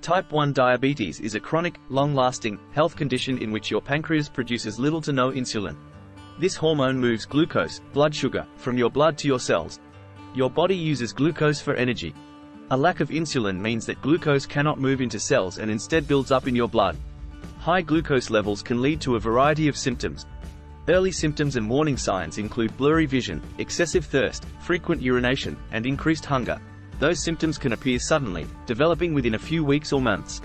Type 1 diabetes is a chronic, long-lasting, health condition in which your pancreas produces little to no insulin. This hormone moves glucose, blood sugar, from your blood to your cells. Your body uses glucose for energy. A lack of insulin means that glucose cannot move into cells and instead builds up in your blood. High glucose levels can lead to a variety of symptoms. Early symptoms and warning signs include blurry vision, excessive thirst, frequent urination, and increased hunger. Those symptoms can appear suddenly, developing within a few weeks or months.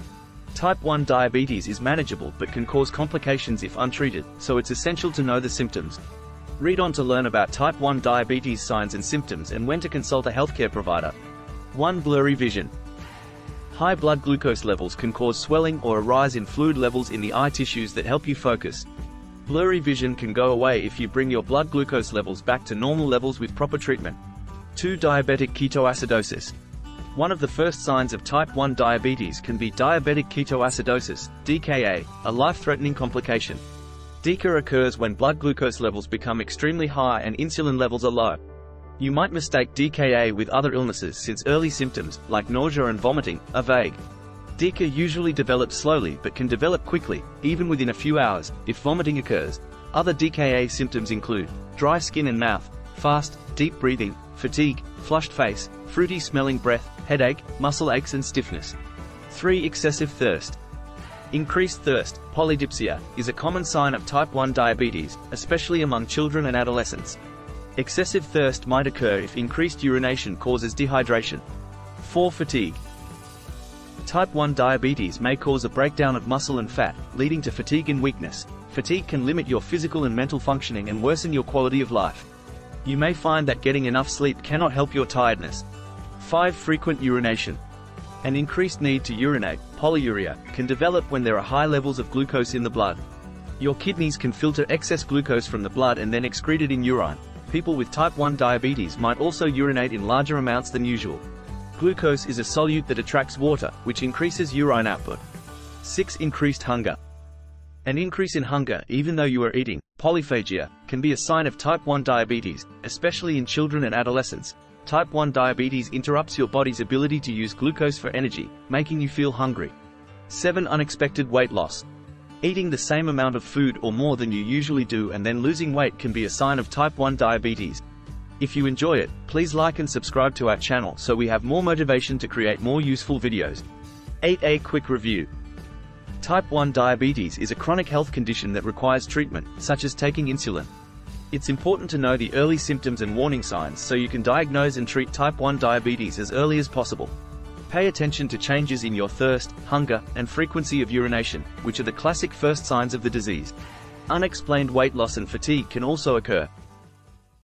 Type 1 diabetes is manageable but can cause complications if untreated, so it's essential to know the symptoms. Read on to learn about type 1 diabetes signs and symptoms and when to consult a healthcare provider. 1. Blurry vision. High blood glucose levels can cause swelling or a rise in fluid levels in the eye tissues that help you focus. Blurry vision can go away if you bring your blood glucose levels back to normal levels with proper treatment. 2. Diabetic ketoacidosis. One of the first signs of type 1 diabetes can be diabetic ketoacidosis, DKA, a life-threatening complication. DKA occurs when blood glucose levels become extremely high and insulin levels are low. You might mistake DKA with other illnesses since early symptoms, like nausea and vomiting, are vague. DKA usually develops slowly but can develop quickly, even within a few hours, if vomiting occurs. Other DKA symptoms include dry skin and mouth, fast, deep breathing, fatigue, flushed face, fruity smelling breath, headache, muscle aches and stiffness. 3. Excessive thirst. Increased thirst, polydipsia, is a common sign of type 1 diabetes, especially among children and adolescents. Excessive thirst might occur if increased urination causes dehydration. 4. Fatigue. Type 1 diabetes may cause a breakdown of muscle and fat, leading to fatigue and weakness. Fatigue can limit your physical and mental functioning and worsen your quality of life. You may find that getting enough sleep cannot help your tiredness. 5. Frequent urination. An increased need to urinate, polyuria, can develop when there are high levels of glucose in the blood. Your kidneys can filter excess glucose from the blood and then excrete it in urine. People with type 1 diabetes might also urinate in larger amounts than usual. Glucose is a solute that attracts water, which increases urine output. 6. Increased hunger. An increase in hunger, even though you are eating, polyphagia, can be a sign of type 1 diabetes, especially in children and adolescents. Type 1 diabetes interrupts your body's ability to use glucose for energy, making you feel hungry. 7. Unexpected weight loss. Eating the same amount of food or more than you usually do and then losing weight can be a sign of type 1 diabetes. If you enjoy it, please like and subscribe to our channel so we have more motivation to create more useful videos. 8. A quick review. Type 1 diabetes is a chronic health condition that requires treatment, such as taking insulin. It's important to know the early symptoms and warning signs so you can diagnose and treat type 1 diabetes as early as possible. Pay attention to changes in your thirst, hunger, and frequency of urination, which are the classic first signs of the disease. Unexplained weight loss and fatigue can also occur,